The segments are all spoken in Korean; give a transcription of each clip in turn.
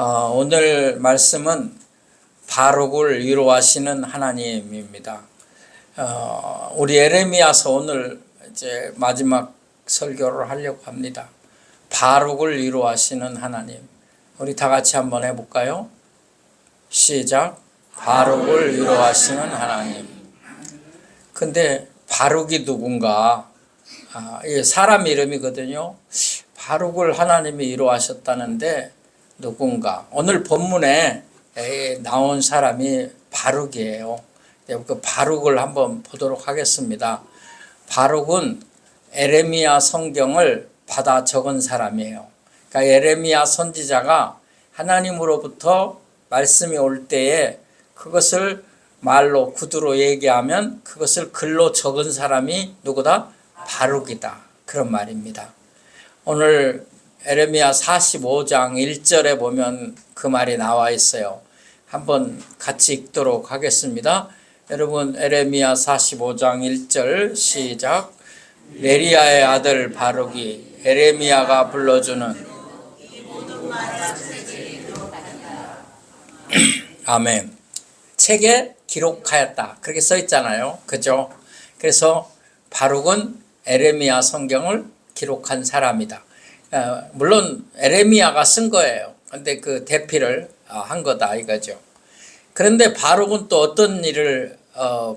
오늘 말씀은 바룩을 위로하시는 하나님입니다. 우리 에레미야서 오늘 이제 마지막 설교를 하려고 합니다. 바룩을 위로하시는 하나님. 우리 다 같이 한번 해볼까요? 시작. 바룩을 위로하시는 하나님. 근데 바룩이 누군가? 사람 이름이거든요. 바룩을 하나님이 위로하셨다는데 누군가? 오늘 본문에 나온 사람이 바룩이에요. 그 바룩을 한번 보도록 하겠습니다. 바룩은 에레미야 성경을 받아 적은 사람이에요. 그러니까 에레미야 선지자가 하나님으로부터 말씀이 올 때에 그것을 말로 구두로 얘기하면 그것을 글로 적은 사람이 누구다? 바룩이다. 그런 말입니다. 오늘 에레미야 45장 1절에 보면 그 말이 나와 있어요. 한번 같이 읽도록 하겠습니다. 여러분, 에레미야 45장 1절 시작. 네리야의 아들 바룩이 에레미야가 불러주는 아멘. 책에 기록하였다. 그렇게 써 있잖아요. 그죠? 그래서 바룩은 에레미야 성경을 기록한 사람이다. 물론 에레미야가 쓴 거예요. 근데 그 대피를 한 거다 이거죠. 그런데 바룩은 또 어떤 일을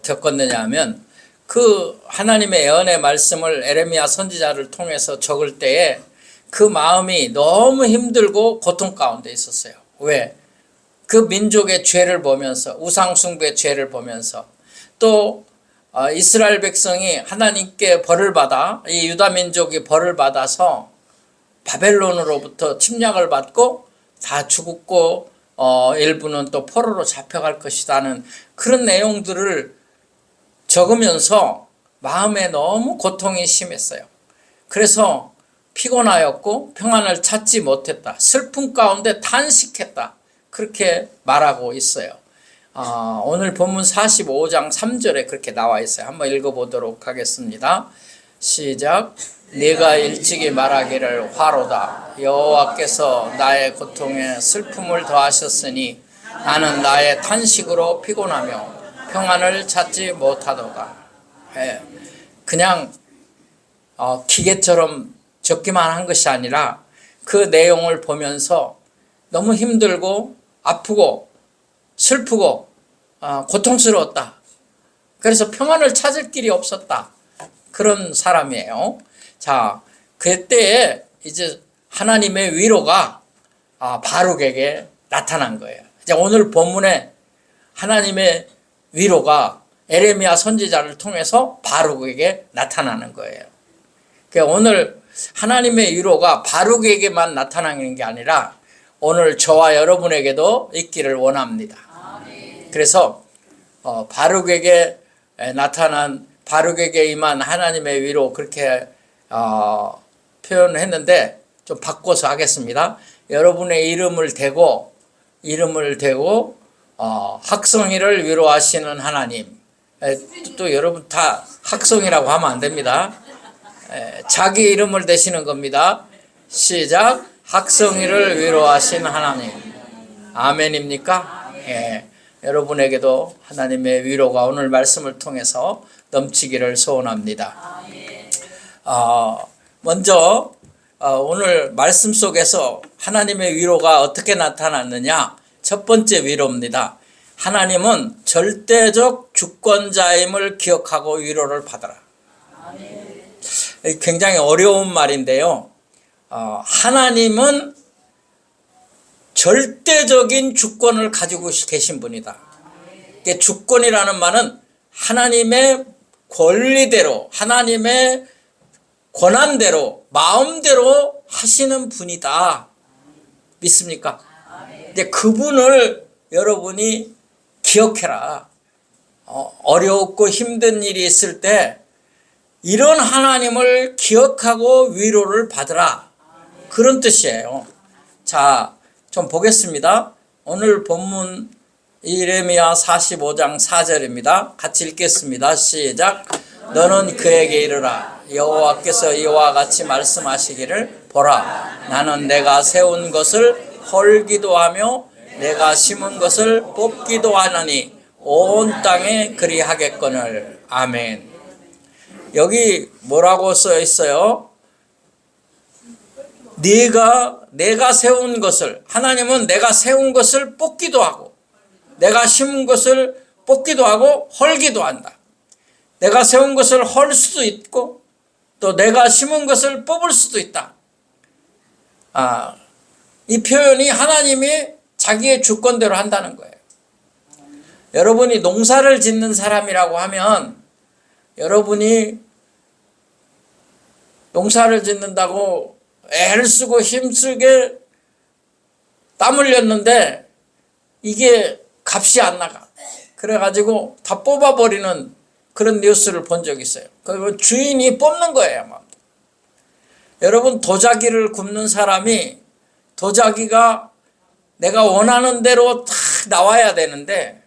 겪었느냐 하면 그 하나님의 예언의 말씀을 에레미야 선지자를 통해서 적을 때에 그 마음이 너무 힘들고 고통 가운데 있었어요. 왜? 그 민족의 죄를 보면서, 우상숭배의 죄를 보면서, 또 이스라엘 백성이 하나님께 벌을 받아, 이 유다 민족이 벌을 받아서 바벨론으로부터 침략을 받고 다 죽었고 일부는 또 포로로 잡혀갈 것이라는 그런 내용들을 적으면서 마음에 너무 고통이 심했어요. 그래서 피곤하였고 평안을 찾지 못했다. 슬픔 가운데 탄식했다. 그렇게 말하고 있어요. 오늘 본문 45장 3절에 그렇게 나와 있어요. 한번 읽어보도록 하겠습니다. 시작. 네가 일찍이 말하기를 화로다. 여호와께서 나의 고통에 슬픔을 더하셨으니 나는 나의 탄식으로 피곤하며 평안을 찾지 못하도다. 그냥 기계처럼 적기만 한 것이 아니라 그 내용을 보면서 너무 힘들고 아프고 슬프고 고통스러웠다. 그래서 평안을 찾을 길이 없었다. 그런 사람이에요. 자, 그때에 이제 하나님의 위로가 바룩에게 나타난 거예요. 이제 오늘 본문에 하나님의 위로가 에레미야 선지자를 통해서 바룩에게 나타나는 거예요. 그러니까 오늘 하나님의 위로가 바룩에게만 나타나는 게 아니라 오늘 저와 여러분에게도 있기를 원합니다. 그래서 바룩에게 나타난 바룩에게 임한 하나님의 위로 그렇게 표현했는데 좀 바꿔서 하겠습니다. 여러분의 이름을 대고 학성이를 위로하시는 하나님. 또 여러분 다 학성이라고 하면 안 됩니다. 자기 이름을 대시는 겁니다. 시작. 학성이를 위로하신 하나님. 아멘입니까? 여러분에게도 하나님의 위로가 오늘 말씀을 통해서 넘치기를 소원합니다. 먼저 오늘 말씀 속에서 하나님의 위로가 어떻게 나타났느냐? 첫 번째 위로입니다. 하나님은 절대적 주권자임을 기억하고 위로를 받아라. 굉장히 어려운 말인데요. 하나님은 절대적인 주권을 가지고 계신 분이다. 주권이라는 말은 하나님의 권리대로, 하나님의 권한대로, 마음대로 하시는 분이다. 믿습니까? 근데 그분을 여러분이 기억해라. 어렵고 힘든 일이 있을 때 이런 하나님을 기억하고 위로를 받으라. 그런 뜻이에요. 자, 좀 보겠습니다. 오늘 본문 예레미야 45장 4절입니다. 같이 읽겠습니다. 시작. 너는 그에게 이르라. 여호와께서 이와 같이 말씀하시기를 보라. 나는 내가 세운 것을 헐기도 하며 내가 심은 것을 뽑기도 하나니 온 땅에 그리하겠거늘. 아멘. 여기 뭐라고 써 있어요? 내가 세운 것을, 하나님은 내가 세운 것을 뽑기도 하고 내가 심은 것을 뽑기도 하고 헐기도 한다. 내가 세운 것을 헐 수도 있고 또 내가 심은 것을 뽑을 수도 있다. 이 표현이 하나님이 자기의 주권대로 한다는 거예요. 여러분이 농사를 짓는 사람이라고 하면 여러분이 농사를 짓는다고 애를 쓰고 힘쓰게 땀 흘렸는데 이게 값이 안 나가. 그래가지고 다 뽑아버리는 그런 뉴스를 본 적이 있어요. 그리고 주인이 뽑는 거예요. 막. 여러분 도자기를 굽는 사람이 도자기가 내가 원하는 대로 딱 나와야 되는데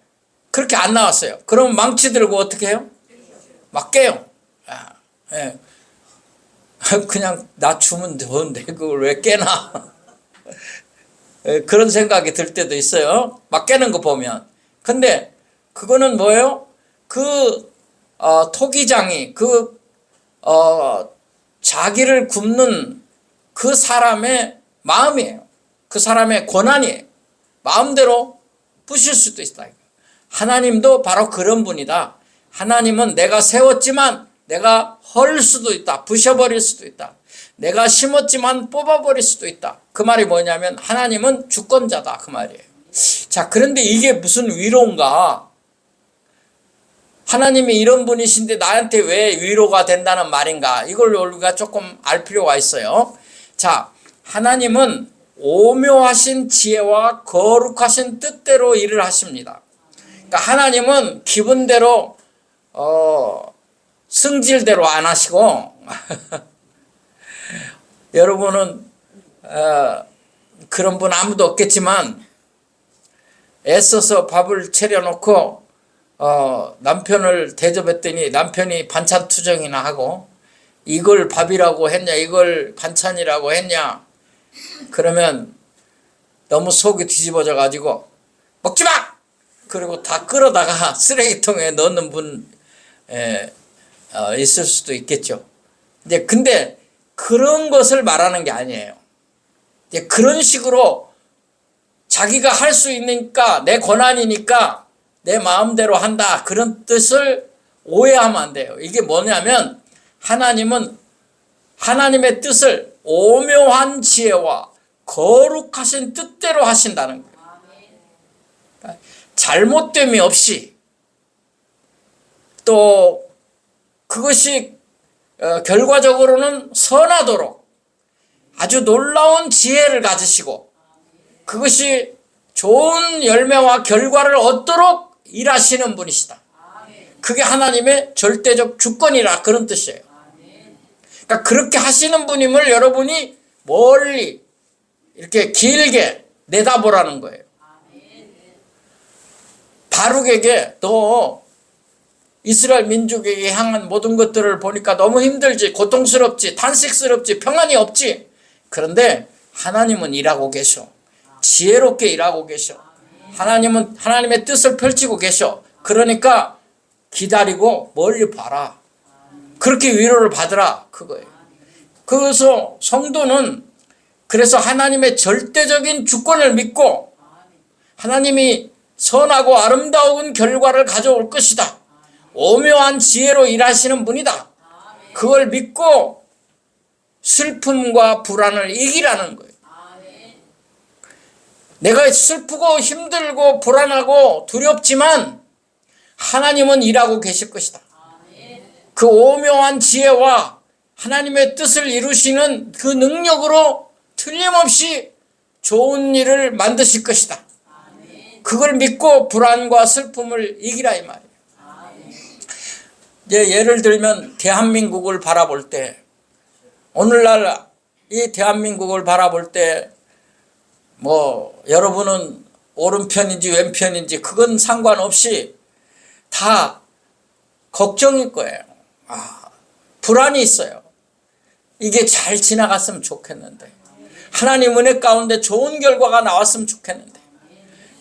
그렇게 안 나왔어요. 그럼 망치 들고 어떻게 해요? 막 깨요. 예. 그냥 나 주면 되는데 그걸 왜 깨나. 그런 생각이 들 때도 있어요. 막 깨는 거 보면. 근데 그거는 뭐예요? 토기장이 자기를 굽는 그 사람의 마음이에요. 그 사람의 권한이에요. 마음대로 부실 수도 있다. 하나님도 바로 그런 분이다. 하나님은 내가 세웠지만 내가 헐 수도 있다. 부셔버릴 수도 있다. 내가 심었지만 뽑아버릴 수도 있다. 그 말이 뭐냐면 하나님은 주권자다. 그 말이에요. 자, 그런데 이게 무슨 위로인가? 하나님이 이런 분이신데 나한테 왜 위로가 된다는 말인가? 이걸 우리가 조금 알 필요가 있어요. 자, 하나님은 오묘하신 지혜와 거룩하신 뜻대로 일을 하십니다. 그러니까 하나님은 기분대로 승질대로 안 하시고 여러분은 그런 분 아무도 없겠지만 애써서 밥을 차려놓고 남편을 대접했더니 남편이 반찬 투정이나 하고 이걸 밥이라고 했냐 이걸 반찬이라고 했냐 그러면 너무 속이 뒤집어져 가지고 먹지마! 그리고 다 끌어다가 쓰레기통에 넣는 분 있을 수도 있겠죠. 근데 그런 것을 말하는 게 아니에요. 그런 식으로 자기가 할 수 있으니까 내 권한이니까 내 마음대로 한다 그런 뜻을 오해하면 안 돼요. 이게 뭐냐면 하나님은 하나님의 뜻을 오묘한 지혜와 거룩하신 뜻대로 하신다는 거예요. 잘못됨이 없이 또 그것이 결과적으로는 선하도록 아주 놀라운 지혜를 가지시고 그것이 좋은 열매와 결과를 얻도록 일하시는 분이시다. 그게 하나님의 절대적 주권이라 그런 뜻이에요. 그러니까 그렇게 하시는 분임을 여러분이 멀리 이렇게 길게 내다보라는 거예요. 바룩에게 너 이스라엘 민족에게 향한 모든 것들을 보니까 너무 힘들지, 고통스럽지, 탄식스럽지, 평안이 없지. 그런데 하나님은 일하고 계셔. 지혜롭게 일하고 계셔. 하나님은 하나님의 뜻을 펼치고 계셔. 그러니까 기다리고 멀리 봐라. 그렇게 위로를 받으라. 그거예요. 그래서 성도는 그래서 하나님의 절대적인 주권을 믿고 하나님이 선하고 아름다운 결과를 가져올 것이다. 오묘한 지혜로 일하시는 분이다. 그걸 믿고 슬픔과 불안을 이기라는 거예요. 내가 슬프고 힘들고 불안하고 두렵지만 하나님은 일하고 계실 것이다. 그 오묘한 지혜와 하나님의 뜻을 이루시는 그 능력으로 틀림없이 좋은 일을 만드실 것이다. 그걸 믿고 불안과 슬픔을 이기라 이 말이에요. 이제 예를 들면 대한민국을 바라볼 때 오늘날 이 대한민국을 바라볼 때 뭐 여러분은 오른편인지 왼편인지 그건 상관없이 다 걱정일 거예요. 불안이 있어요. 이게 잘 지나갔으면 좋겠는데 하나님 은혜 가운데 좋은 결과가 나왔으면 좋겠는데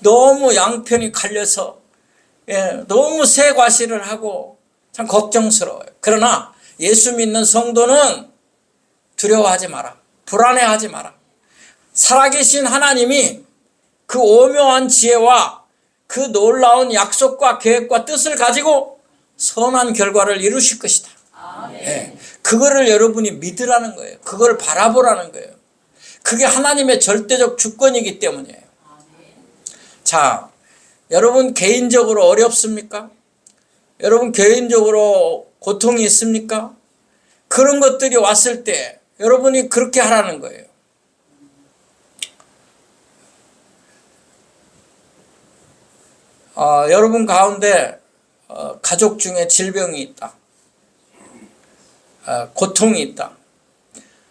너무 양편이 갈려서 너무 새과시를 하고 참 걱정스러워요. 그러나 예수 믿는 성도는 두려워하지 마라. 불안해하지 마라. 살아계신 하나님이 그 오묘한 지혜와 그 놀라운 약속과 계획과 뜻을 가지고 선한 결과를 이루실 것이다. 그거를 여러분이 믿으라는 거예요. 그걸 바라보라는 거예요. 그게 하나님의 절대적 주권이기 때문이에요. 자, 여러분 개인적으로 어렵습니까? 여러분 개인적으로 고통이 있습니까? 그런 것들이 왔을 때 여러분이 그렇게 하라는 거예요. 여러분 가운데 가족 중에 질병이 있다. 고통이 있다.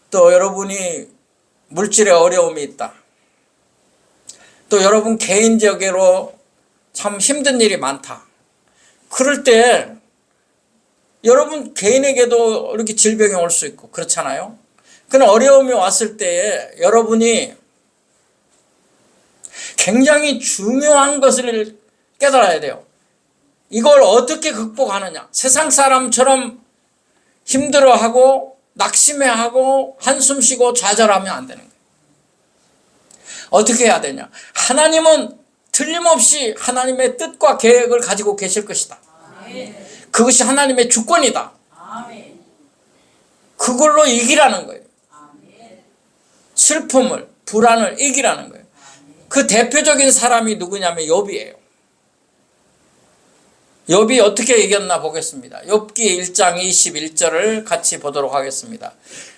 또 여러분이 물질의 어려움이 있다. 또 여러분 개인적으로 참 힘든 일이 많다. 그럴 때 여러분 개인에게도 이렇게 질병이 올 수 있고 그렇잖아요. 그런 어려움이 왔을 때에 여러분이 굉장히 중요한 것을 깨달아야 돼요. 이걸 어떻게 극복하느냐. 세상 사람처럼 힘들어하고 낙심해하고 한숨 쉬고 좌절하면 안 되는 거예요. 어떻게 해야 되냐. 하나님은 틀림없이 하나님의 뜻과 계획을 가지고 계실 것이다. 그것이 하나님의 주권이다. 그걸로 이기라는 거예요. 슬픔을, 불안을 이기라는 거예요. 그 대표적인 사람이 누구냐면 욥이에요. 욥이 어떻게 이겼나 보겠습니다. 욥기 1장 21절을 같이 보도록 하겠습니다.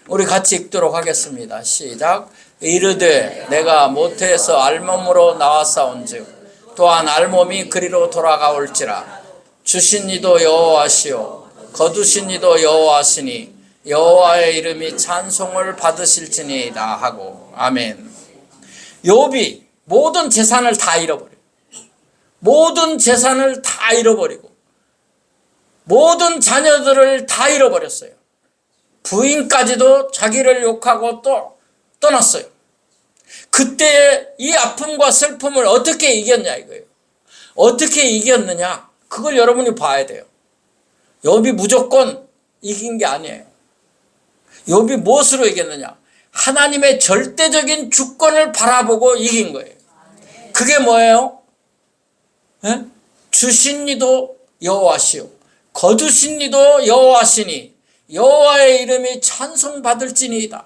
우리 같이 읽도록 하겠습니다. 시작. 이르되 내가 모태에서 알몸으로 나왔사온즉 또한 알몸이 그리로 돌아가올지라. 주신 이도 여호와시오 거두신 이도 여호와시니 여호와의 이름이 찬송을 받으실지니이다 하고. 아멘. 욥이 모든 재산을 다 잃어버려요. 모든 재산을 다 잃어버리고 모든 자녀들을 다 잃어버렸어요. 부인까지도 자기를 욕하고 또 떠났어요. 그때 이 아픔과 슬픔을 어떻게 이겼냐 이거예요. 어떻게 이겼느냐 그걸 여러분이 봐야 돼요. 욥이 무조건 이긴 게 아니에요. 욥이 무엇으로 이겼느냐. 하나님의 절대적인 주권을 바라보고 이긴 거예요. 그게 뭐예요? 주신 이도 여호와시오 거두신 이도 여호와시니 여호와의 이름이 찬송받을지니이다.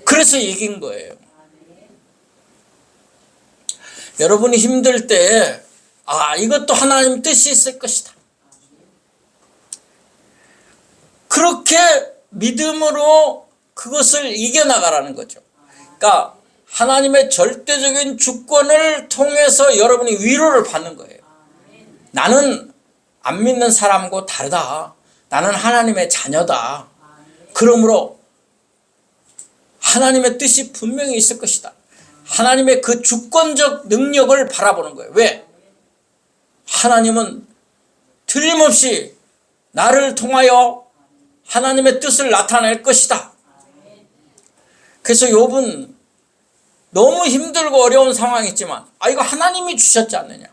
그래서 이긴 거예요. 여러분이 힘들 때 이것도 하나님 뜻이 있을 것이다. 그렇게 믿음으로 그것을 이겨나가라는 거죠. 그러니까 하나님의 절대적인 주권을 통해서 여러분이 위로를 받는 거예요. 나는 안 믿는 사람과 다르다. 나는 하나님의 자녀다. 그러므로 하나님의 뜻이 분명히 있을 것이다. 하나님의 그 주권적 능력을 바라보는 거예요. 왜? 하나님은 틀림없이 나를 통하여 하나님의 뜻을 나타낼 것이다. 그래서 욥은 너무 힘들고 어려운 상황이 있지만 이거 하나님이 주셨지 않느냐.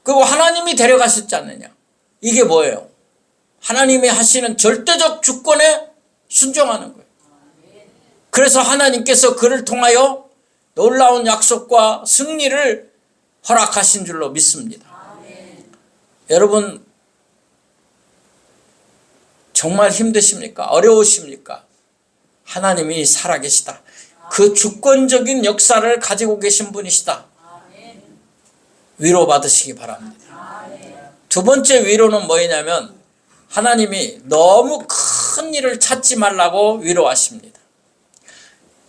그리고 하나님이 데려가셨지 않느냐. 이게 뭐예요? 하나님이 하시는 절대적 주권에 순종하는 거예요. 그래서 하나님께서 그를 통하여 놀라운 약속과 승리를 허락하신 줄로 믿습니다. 여러분 정말 힘드십니까? 어려우십니까? 하나님이 살아계시다. 그 주권적인 역사를 가지고 계신 분이시다. 위로받으시기 바랍니다. 두 번째 위로는 뭐냐면 하나님이 너무 큰 일을 찾지 말라고 위로하십니다.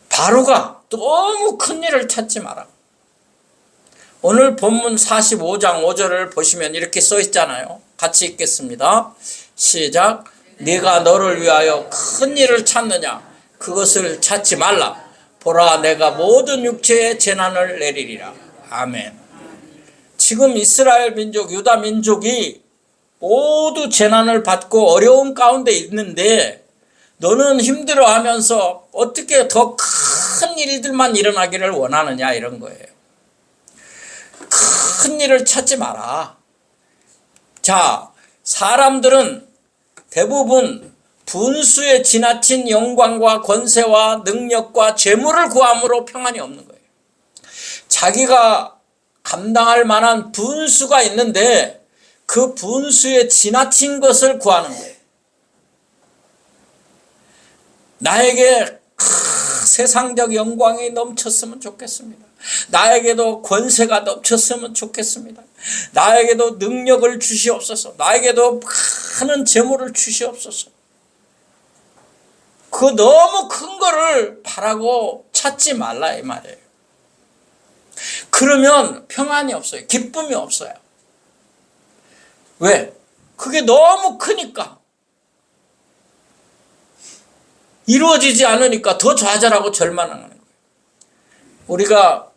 바로가 너무 큰 일을 찾지 마라. 오늘 본문 45장 5절을 보시면 이렇게 써 있잖아요. 같이 읽겠습니다. 시작. 네가 너를 위하여 큰 일을 찾느냐 그것을 찾지 말라. 보라 내가 모든 육체에 재난을 내리리라. 아멘. 지금 이스라엘 민족 유다 민족이 모두 재난을 받고 어려움 가운데 있는데 너는 힘들어하면서 어떻게 더 큰 일들만 일어나기를 원하느냐 이런 거예요. 큰 일을 찾지 마라. 자, 사람들은 대부분 분수에 지나친 영광과 권세와 능력과 재물을 구함으로 평안이 없는 거예요. 자기가 감당할 만한 분수가 있는데 그 분수에 지나친 것을 구하는 거예요. 나에게 세상적 영광이 넘쳤으면 좋겠습니다. 나에게도 권세가 넘쳤으면 좋겠습니다. 나에게도 능력을 주시옵소서. 나에게도 많은 재물을 주시옵소서. 그 너무 큰 거를 바라고 찾지 말라 이 말이에요. 그러면 평안이 없어요. 기쁨이 없어요. 왜? 그게 너무 크니까. 이루어지지 않으니까 더 좌절하고 절망하는 거예요. 우리가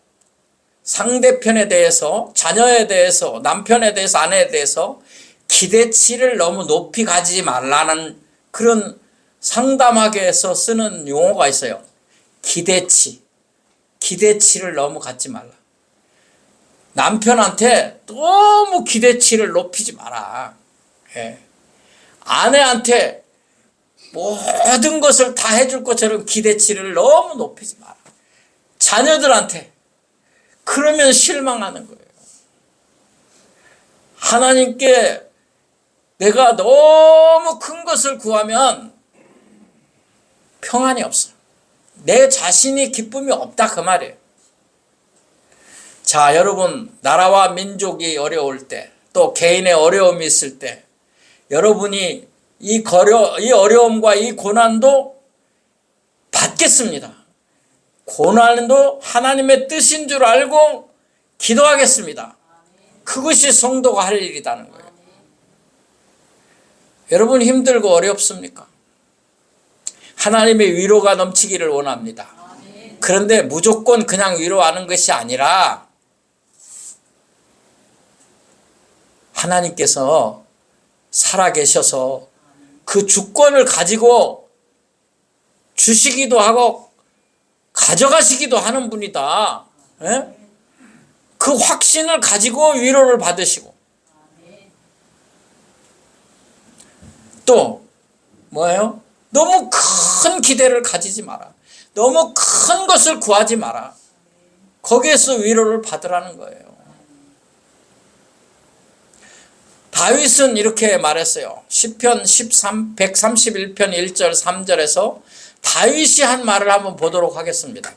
상대편에 대해서, 자녀에 대해서, 남편에 대해서, 아내에 대해서 기대치를 너무 높이 가지지 말라는 그런 상담하기 위해서 쓰는 용어가 있어요. 기대치. 기대치를 너무 갖지 말라. 남편한테 너무 기대치를 높이지 마라. 예. 아내한테 모든 것을 다 해줄 것처럼 기대치를 너무 높이지 마라. 자녀들한테. 그러면 실망하는 거예요. 하나님께 내가 너무 큰 것을 구하면 평안이 없어. 내 자신이 기쁨이 없다 그 말이에요. 자, 여러분, 나라와 민족이 어려울 때, 또 개인의 어려움이 있을 때, 여러분이 이 어려움과 이 고난도 받겠습니다. 고난도 하나님의 뜻인 줄 알고 기도하겠습니다. 그것이 성도가 할 일이라는 거예요. 여러분 힘들고 어렵습니까? 하나님의 위로가 넘치기를 원합니다. 그런데 무조건 그냥 위로하는 것이 아니라 하나님께서 살아계셔서 그 주권을 가지고 주시기도 하고 가져가시기도 하는 분이다. 예? 그 확신을 가지고 위로를 받으시고 또 뭐예요? 너무 큰 기대를 가지지 마라. 너무 큰 것을 구하지 마라. 거기에서 위로를 받으라는 거예요. 다윗은 이렇게 말했어요. 시편 131편 1절 3절에서 다윗이 한 말을 한번 보도록 하겠습니다.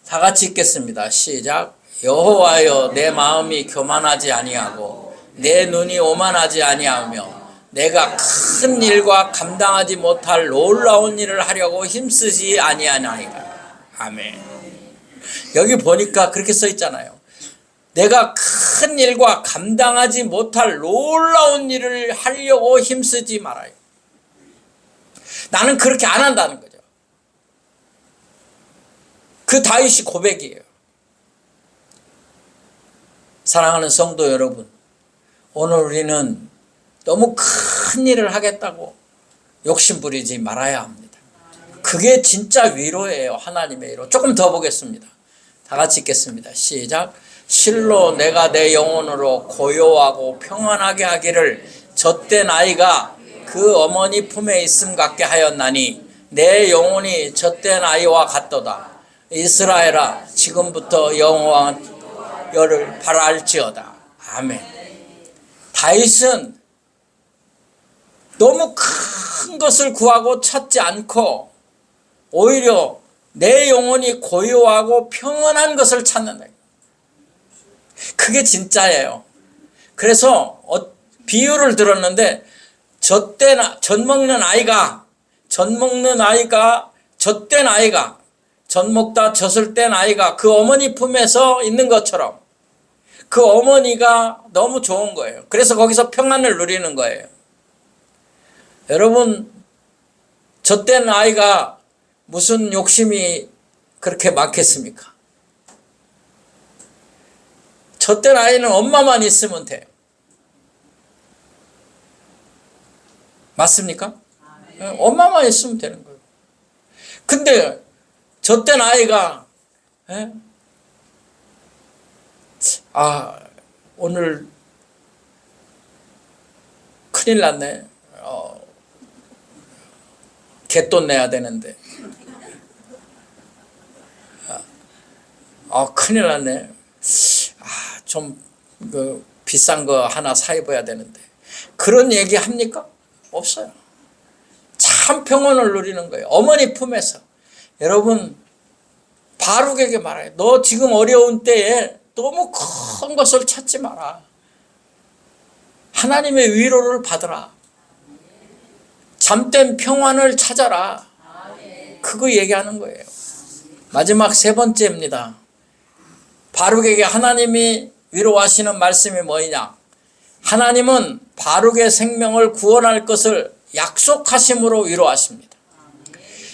다 같이 읽겠습니다. 시작. 여호와여, 내 마음이 교만하지 아니하고 내 눈이 오만하지 아니하며 내가 큰 일과 감당하지 못할 놀라운 일을 하려고 힘쓰지 아니하나이다. 아멘. 여기 보니까 그렇게 써 있잖아요. 내가 큰 일과 감당하지 못할 놀라운 일을 하려고 힘쓰지 말아요. 나는 그렇게 안 한다는 거죠. 그 다윗이 고백이에요. 사랑하는 성도 여러분, 오늘 우리는 너무 큰 일을 하겠다고 욕심부리지 말아야 합니다. 그게 진짜 위로예요. 하나님의 위로. 조금 더 보겠습니다. 다 같이 읽겠습니다. 시작. 실로 내가 내 영혼으로 고요하고 평안하게 하기를 젖된 아이가 그 어머니 품에 있음 같게 하였나니 내 영혼이 젖된 아이와 같도다. 이스라엘아, 지금부터 여호와를 바랄지어다. 아멘. 다윗은 너무 큰 것을 구하고 찾지 않고 오히려 내 영혼이 고요하고 평안한 것을 찾는다. 그게 진짜예요. 그래서 비유를 들었는데 젖 먹는 아이가 젖된 아이가 젖 먹다 젖을 뗀 아이가 그 어머니 품에서 있는 것처럼 그 어머니가 너무 좋은 거예요. 그래서 거기서 평안을 누리는 거예요. 여러분, 젖된 아이가 무슨 욕심이 그렇게 많겠습니까? 젖된 아이는 엄마만 있으면 돼요. 맞습니까? 엄마만 있으면 되는 거예요. 근데 젖된 아이가 오늘 큰일 났네. 갯돈 내야 되는데. 큰일 났네. 좀 비싼 거 하나 사 입어야 되는데. 그런 얘기 합니까? 없어요. 참 평온을 누리는 거예요. 어머니 품에서. 여러분, 바룩에게 말해요. 너 지금 어려운 때에 너무 큰 것을 찾지 마라. 하나님의 위로를 받으라. 잠든 평안을 찾아라. 그거 얘기하는 거예요. 마지막 세 번째입니다. 바룩에게 하나님이 위로하시는 말씀이 뭐냐? 하나님은 바룩의 생명을 구원할 것을 약속하심으로 위로하십니다.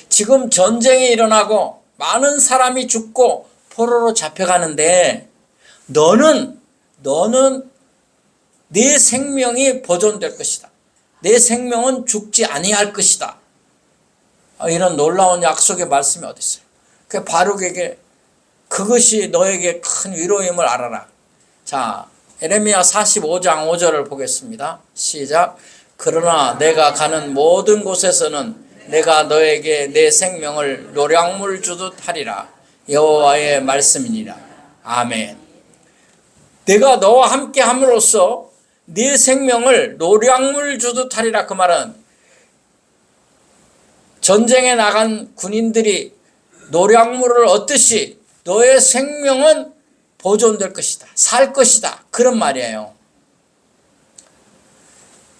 지금 전쟁이 일어나고 많은 사람이 죽고 포로로 잡혀가는데 너는 네 생명이 보존될 것이다. 내 생명은 죽지 아니할 것이다. 이런 놀라운 약속의 말씀이 어디 있어요? 그 바룩에게 그것이 너에게 큰 위로임을 알아라. 자, 에레미야 45장 5절을 보겠습니다. 시작. 그러나 내가 가는 모든 곳에서는 내가 너에게 내 생명을 노량물 주듯 하리라. 여호와의 말씀이니라. 아멘. 내가 너와 함께 함으로써 네 생명을 노량물 주듯 하리라. 그 말은 전쟁에 나간 군인들이 노량물을 얻듯이 너의 생명은 보존될 것이다. 살 것이다. 그런 말이에요.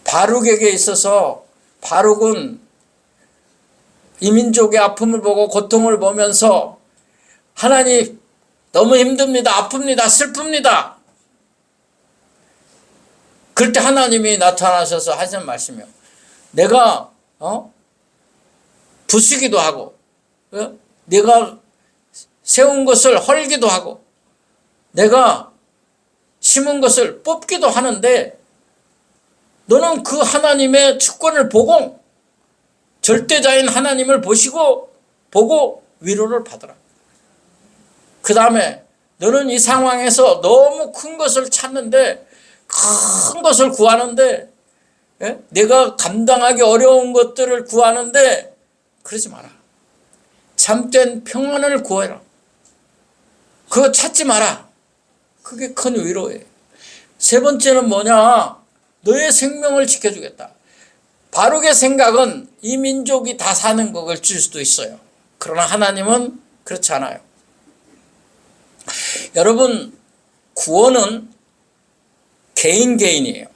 바룩에게 있어서 바룩은 이민족의 아픔을 보고 고통을 보면서 하나님 너무 힘듭니다. 아픕니다. 슬픕니다. 그럴 때 하나님이 나타나셔서 하시는 말씀이요. 내가 부수기도 하고 내가 세운 것을 헐기도 하고 내가 심은 것을 뽑기도 하는데 너는 그 하나님의 주권을 보고 절대자인 하나님을 보고 위로를 받으라. 그 다음에 너는 이 상황에서 너무 큰 것을 찾는데 큰 것을 구하는데 내가 감당하기 어려운 것들을 구하는데 그러지 마라. 참된 평안을 구해라. 그거 찾지 마라. 그게 큰 위로예요. 세 번째는 뭐냐? 너의 생명을 지켜주겠다. 바룩의 생각은 이 민족이 다 사는 것을 줄 수도 있어요. 그러나 하나님은 그렇지 않아요. 여러분, 구원은 개인이에요.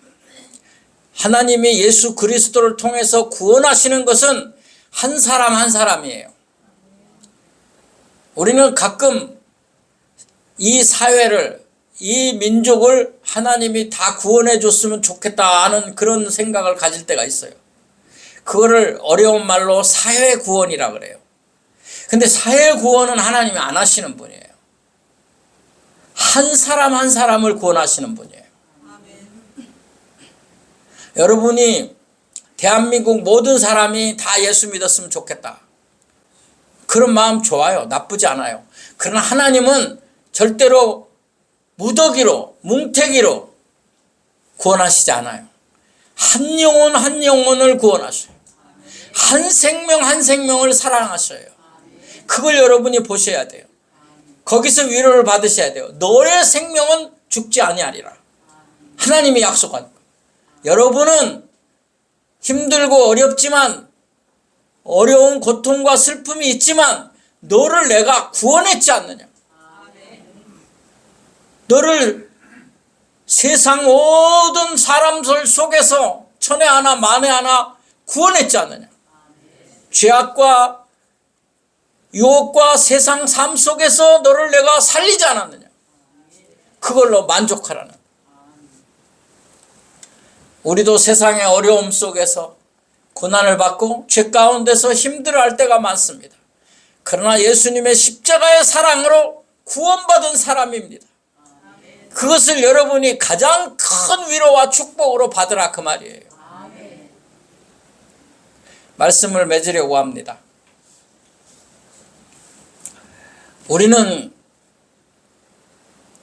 하나님이 예수 그리스도를 통해서 구원하시는 것은 한 사람 한 사람이에요. 우리는 가끔 이 사회를, 이 민족을 하나님이 다 구원해 줬으면 좋겠다 하는 그런 생각을 가질 때가 있어요. 그거를 어려운 말로 사회 구원이라 그래요. 근데 사회 구원은 하나님이 안 하시는 분이에요. 한 사람 한 사람을 구원하시는 분이에요. 여러분이 대한민국 모든 사람이 다 예수 믿었으면 좋겠다. 그런 마음 좋아요. 나쁘지 않아요. 그러나 하나님은 절대로 무더기로, 뭉태기로 구원하시지 않아요. 한 영혼 한 영혼을 구원하셔요. 한 생명 한 생명을 사랑하셔요. 그걸 여러분이 보셔야 돼요. 거기서 위로를 받으셔야 돼요. 너의 생명은 죽지 아니하리라. 하나님이 약속한 거예요. 여러분은 힘들고 어렵지만 어려운 고통과 슬픔이 있지만 너를 내가 구원했지 않느냐. 너를 세상 모든 사람들 속에서 천에 하나 만에 하나 구원했지 않느냐. 죄악과 유혹과 세상 삶 속에서 너를 내가 살리지 않았느냐. 그걸로 만족하라는. 우리도 세상의 어려움 속에서 고난을 받고 죄 가운데서 힘들어할 때가 많습니다. 그러나 예수님의 십자가의 사랑으로 구원받은 사람입니다. 그것을 여러분이 가장 큰 위로와 축복으로 받으라 그 말이에요. 말씀을 맺으려고 합니다. 우리는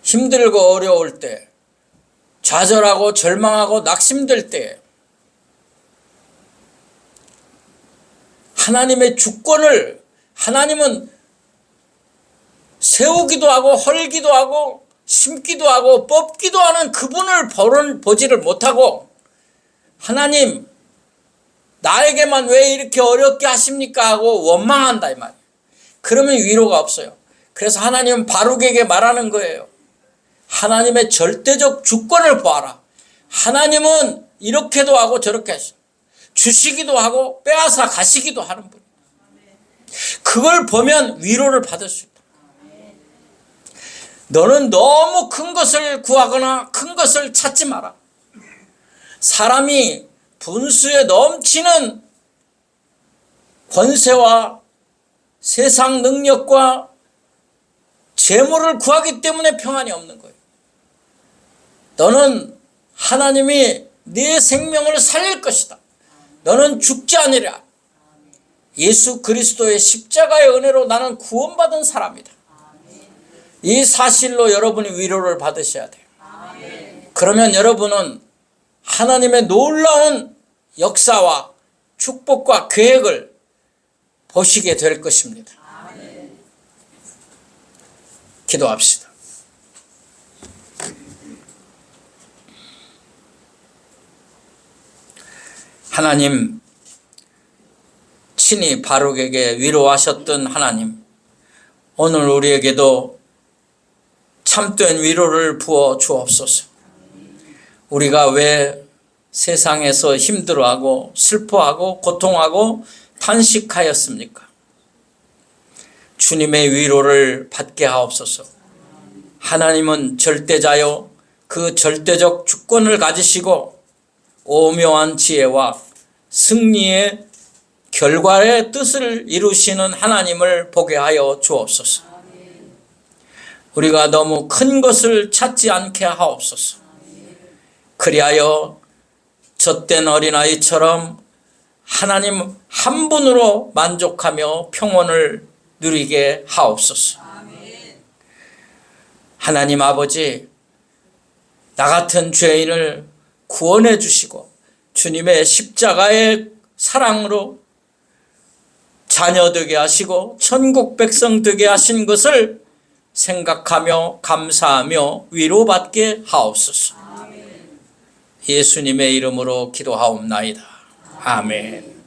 힘들고 어려울 때, 좌절하고 절망하고 낙심될 때 하나님의 주권을, 하나님은 세우기도 하고 헐기도 하고 심기도 하고 뽑기도 하는 그분을 보지를 못하고, 하나님 나에게만 왜 이렇게 어렵게 하십니까 하고 원망한다 이 말이에요. 그러면 위로가 없어요. 그래서 하나님은 바룩에게 말하는 거예요. 하나님의 절대적 주권을 보아라. 하나님은 이렇게도 하고 저렇게 하시고 주시기도 하고 빼앗아 가시기도 하는 분. 그걸 보면 위로를 받을 수 있다. 너는 너무 큰 것을 구하거나 큰 것을 찾지 마라. 사람이 분수에 넘치는 권세와 세상 능력과 재물을 구하기 때문에 평안이 없는 거예요. 너는 하나님이 네 생명을 살릴 것이다. 너는 죽지 않으리라. 예수 그리스도의 십자가의 은혜로 나는 구원받은 사람이다. 이 사실로 여러분이 위로를 받으셔야 돼요. 그러면 여러분은 하나님의 놀라운 역사와 축복과 계획을 보시게 될 것입니다. 기도합시다. 하나님, 친히 바룩에게 위로하셨던 하나님, 오늘 우리에게도 참된 위로를 부어 주옵소서. 우리가 왜 세상에서 힘들어하고 슬퍼하고 고통하고 탄식하였습니까? 주님의 위로를 받게 하옵소서. 하나님은 절대자요, 그 절대적 주권을 가지시고 오묘한 지혜와 승리의 결과의 뜻을 이루시는 하나님을 보게 하여 주옵소서. 우리가 너무 큰 것을 찾지 않게 하옵소서. 그리하여 젖된 어린아이처럼 하나님 한 분으로 만족하며 평온을 누리게 하옵소서. 하나님 아버지, 나 같은 죄인을 구원해 주시고 주님의 십자가의 사랑으로 자녀 되게 하시고 천국 백성 되게 하신 것을 생각하며 감사하며 위로받게 하옵소서. 예수님의 이름으로 기도하옵나이다. 아멘.